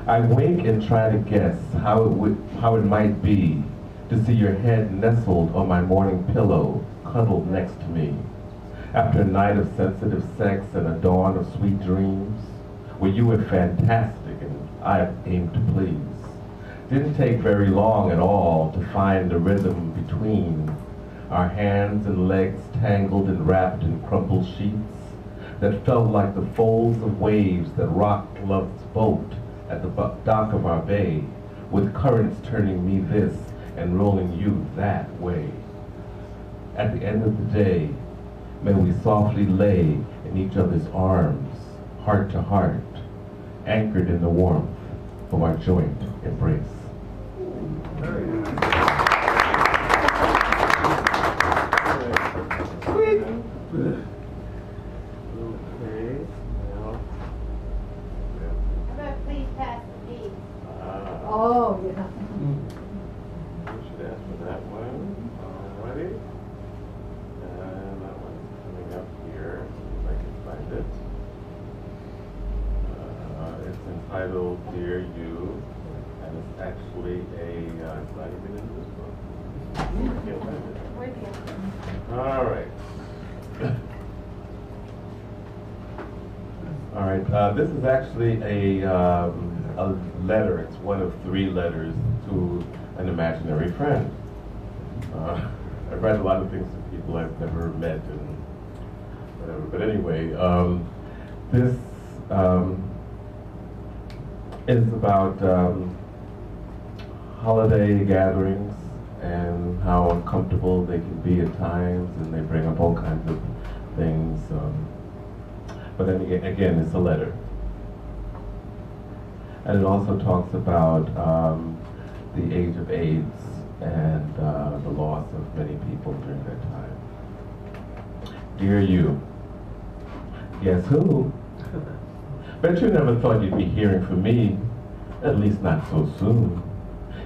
I wake and try to guess how it might be to see your head nestled on my morning pillow, cuddled next to me, after a night of sensitive sex and a dawn of sweet dreams, where you were fantastic and I aimed to please. Didn't take very long at all to find the rhythm between our hands and legs tangled and wrapped in crumpled sheets, that felt like the folds of waves that rocked love's boat at the dock of our bay, with currents turning me this and rolling you that way. At the end of the day, may we softly lay in each other's arms, heart to heart, anchored in the warmth of our joint embrace. Please pass the beat. Oh, yeah. I should ask for that one. Alrighty. And that one's coming up here. If I can find it. It's entitled Dear You. And it's actually it's not even in this book. I can't find it. Alright. Alright, this is actually a letter. It's one of 3 letters to an imaginary friend. I write a lot of things to people I've never met and whatever. But anyway, this is about holiday gatherings and how uncomfortable they can be at times, and they bring up all kinds of things. But then again, it's a letter. And it also talks about the age of AIDS and the loss of many people during that time. Dear you. Guess who? Bet you never thought you'd be hearing from me, at least not so soon.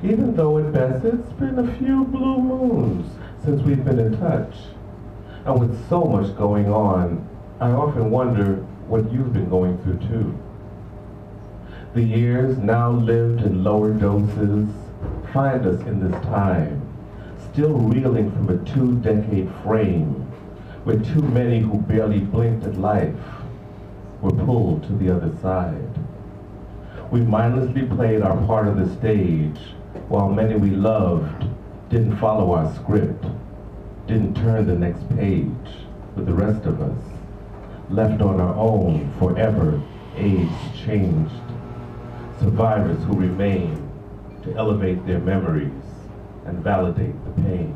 Even though at best it's been a few blue moons since we've been in touch. And with so much going on, I often wonder what you've been going through too. The years now lived in lower doses find us in this time, still reeling from a 2-decade frame, where too many who barely blinked at life were pulled to the other side. We mindlessly played our part of the stage, while many we loved didn't follow our script, didn't turn the next page with the rest of us, left on our own forever, age changed. Survivors who remain to elevate their memories and validate the pain.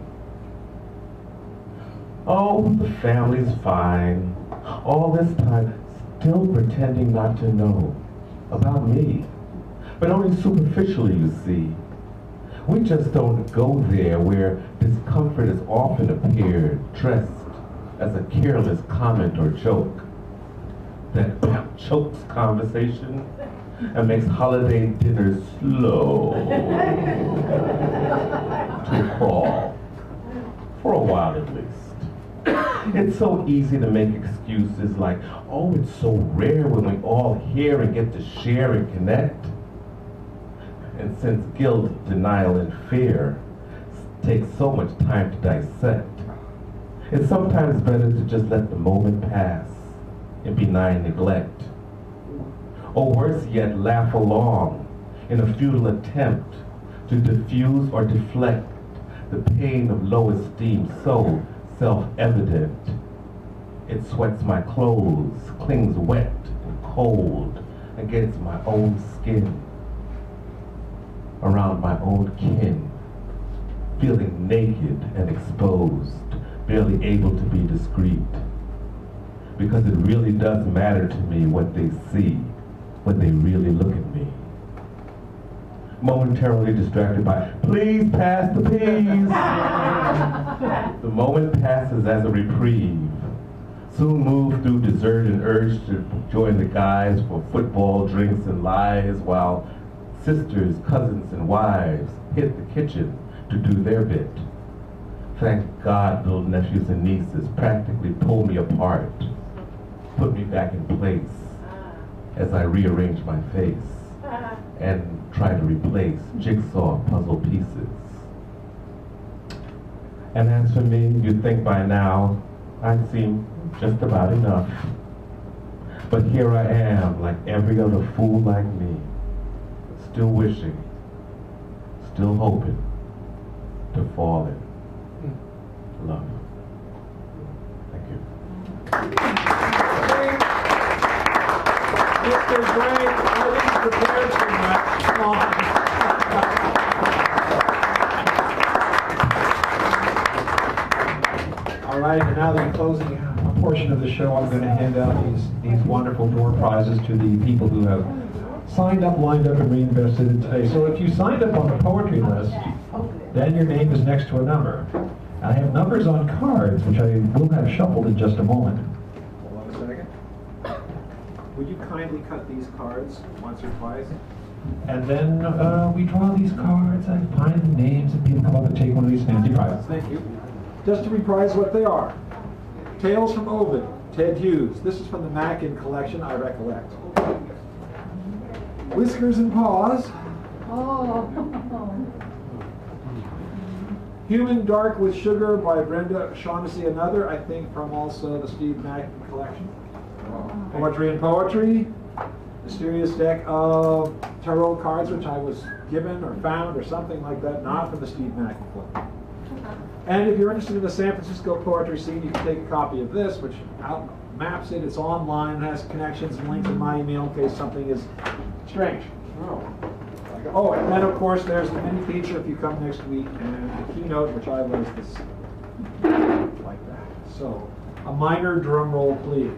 Oh, the family's fine. All this time, still pretending not to know about me. But only superficially, you see. We just don't go there where discomfort has often appeared, dressed as a careless comment or joke that chokes conversation and makes holiday dinners slow to crawl, for a while at least. It's so easy to make excuses like, oh, it's so rare when we all hear and get to share and connect. And since guilt, denial, and fear take so much time to dissect, it's sometimes better to just let the moment pass in benign neglect. Or worse yet, laugh along in a futile attempt to diffuse or deflect the pain of low esteem so self-evident. It sweats my clothes, clings wet and cold against my own skin, around my own kin, feeling naked and exposed, barely able to be discreet. Because it really does matter to me what they see when they really look at me. Momentarily distracted by, please pass the peas. The moment passes as a reprieve. Soon move through dessert and urge to join the guys for football, drinks, and lies, while sisters, cousins, and wives hit the kitchen to do their bit. Thank God little nephews and nieces practically pull me apart, put me back in place as I rearrange my face and try to replace jigsaw puzzle pieces. And as for me, you'd think by now I'd seen just about enough. But here I am, like every other fool like me, still wishing, still hoping to fall in love. Thank you. Okay, great. I didn't prepare too much. Come on. All right, and now the closing portion of the show, I'm going to hand out these wonderful door prizes to the people who have signed up, lined up, and reinvested in today. So if you signed up on the poetry list, then your name is next to a number. I have numbers on cards, which I will have shuffled in just a moment. Hold on a second. Would you kindly cut these cards once or twice? And then we draw these cards, I find the names, and people come up and take one of these fancy prizes. Thank you. Just to reprise what they are. Tales from Ovid, Ted Hughes. This is from the Mackin collection, I recollect. Whiskers and Paws. Human Dark with Sugar by Brenda Shaughnessy, another, I think, from also the Steve Mackin collection. Poetry and Poetry. Mysterious deck of tarot cards, which I was given or found or something like that, not from the Steve Mackin collection. And if you're interested in the San Francisco poetry scene, you can take a copy of this, which maps it. It's online, has connections and links in my email in case something is strange. Oh, and then of course there's the mini feature if you come next week, and the keynote, which I was this like that. So, a minor drum roll, please.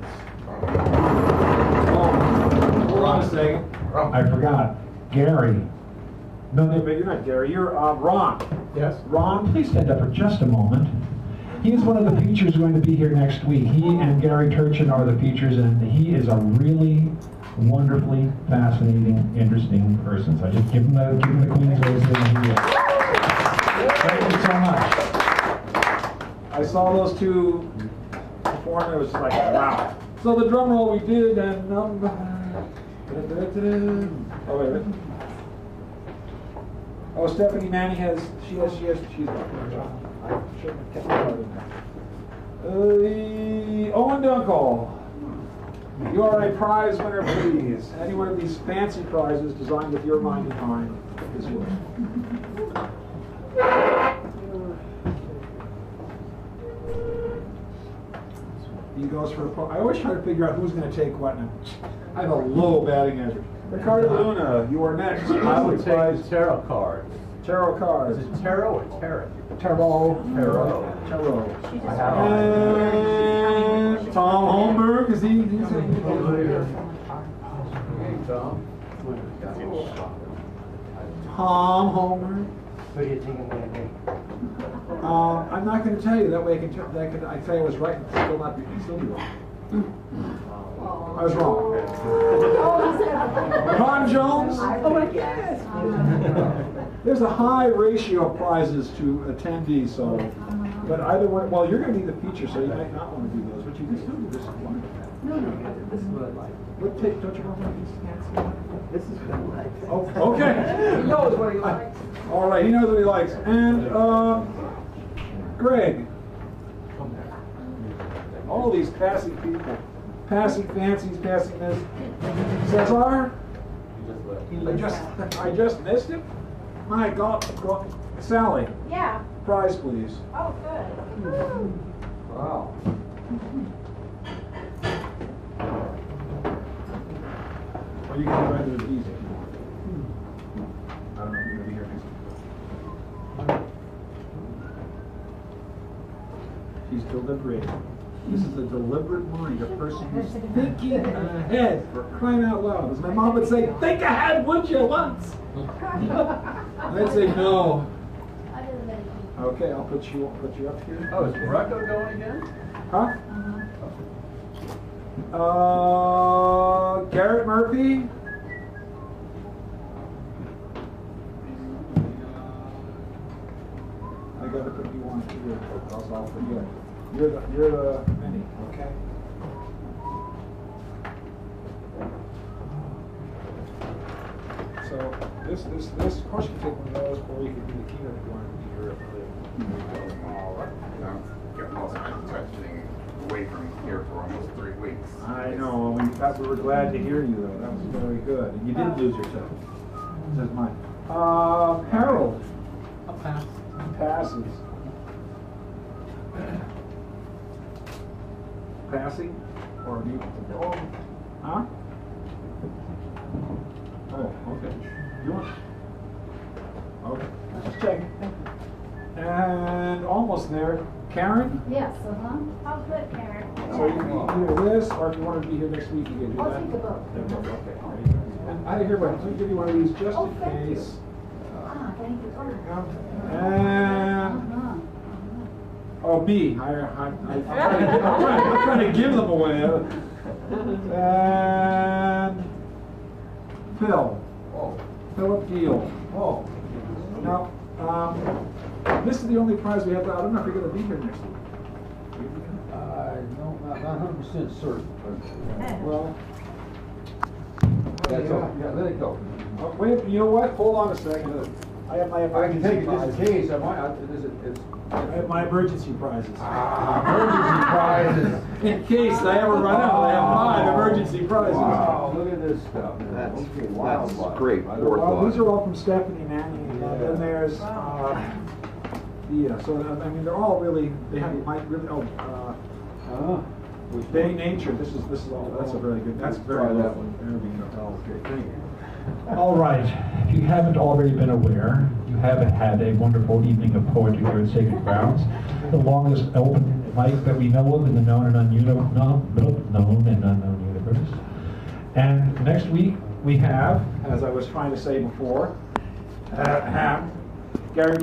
Oh, hold on a second. I forgot. Gary. No, but you're not Gary. You're Ron. Yes. Ron, please stand up for just a moment. He's one of the features going to be here next week. He and Gary Turchin are the features, and he is a really wonderfully fascinating, interesting person. So I just give him the Queen's raise. Thank you so much. I saw those two perform. It was like, wow. So the drum roll we did, and oh wait. Oh, Stephanie Manning she's I should have kept her in there. Owen Dunkel, you are a prize winner, please. Any one of these fancy prizes designed with your mind in mind is yours. He goes for I always try to figure out who's going to take what. I have a low batting average. Ricardo Luna, you are next. I would take tarot cards. Tarot cards. Is it tarot or tarot? Tarot. Tarot. And Tom Holmberg, is he's Tom Holmberg. What are you taking that? I'm not going to tell you. That way I tell you I was right and still be wrong. I was wrong. Ron Jones. Oh my goodness. There's a high ratio of prizes to attendees, so. But either one. Well, you're going to be the feature, so you might not want to do those. But you can still do this one. No, this is what I like. What take? Don't you want one of these fancy? This is what I like. Oh, okay. He knows what he likes. All right, he knows what he likes. And Greg. All these passing people. Passing fancies, passing this. Cesar? I just missed him? My God. Sally. Yeah. Prize, please. Oh, good. Wow. Or you can render it easy. I don't know if you're going to be here next week. She's deliberating. This is a deliberate mind, a person who's thinking ahead, for crying out loud. As my mom would say, think ahead, would you, once? I'd say no. Okay, I'll put you up here. Oh, is Morocco going again? Huh? Garrett Murphy. I gotta put you on here, or else I'll forget. You're the mini, okay? So this, of course, you can take one of those, or you can do the keynote if you want to be here. All right. I'm getting lost in touching away from here for almost 3 weeks. I know. We were glad to hear you, though. That was very good. And you didn't lose yourself. Says mine. Harold. I'll pass. Passes. Passing? Or you? Huh? Oh, okay. You want? Okay, just checking. And almost there. Karen? Yes, How good, Karen. So you can either this, or if you want to be here next week, you can do that. I'll take the book. Okay. And I didn't hear about it. Let me give you one of these just in case. Thank you. And oh, me. I'm trying to give them away. And Phil. Oh. Philip Deal. Oh. Now, this is the only prize we have. I don't know if you're going to be here next week. No, not 100% certain, but, Well, that's all. Yeah, let it go. wait, you know what? Hold on a second. I have my I can emergency take it just prizes. in case, I I have my emergency prizes. emergency prizes. In case I ever run out, I have 5 emergency prizes. Wow, look at this stuff. That's wildlife. great Well, forethought. these are all from Stephanie Manning, and then there's, yeah, so, I mean, they're all really, they have, might really, Day Nature, this is all, that's a very good, that's very Try that lovely. one. There we go. Okay, thank you. All right. If you haven't already been aware, you haven't had a wonderful evening of poetry here at Sacred Grounds. The longest open mic that we know of in the known and unknown universe. And next week we have, as I was trying to say before, Gary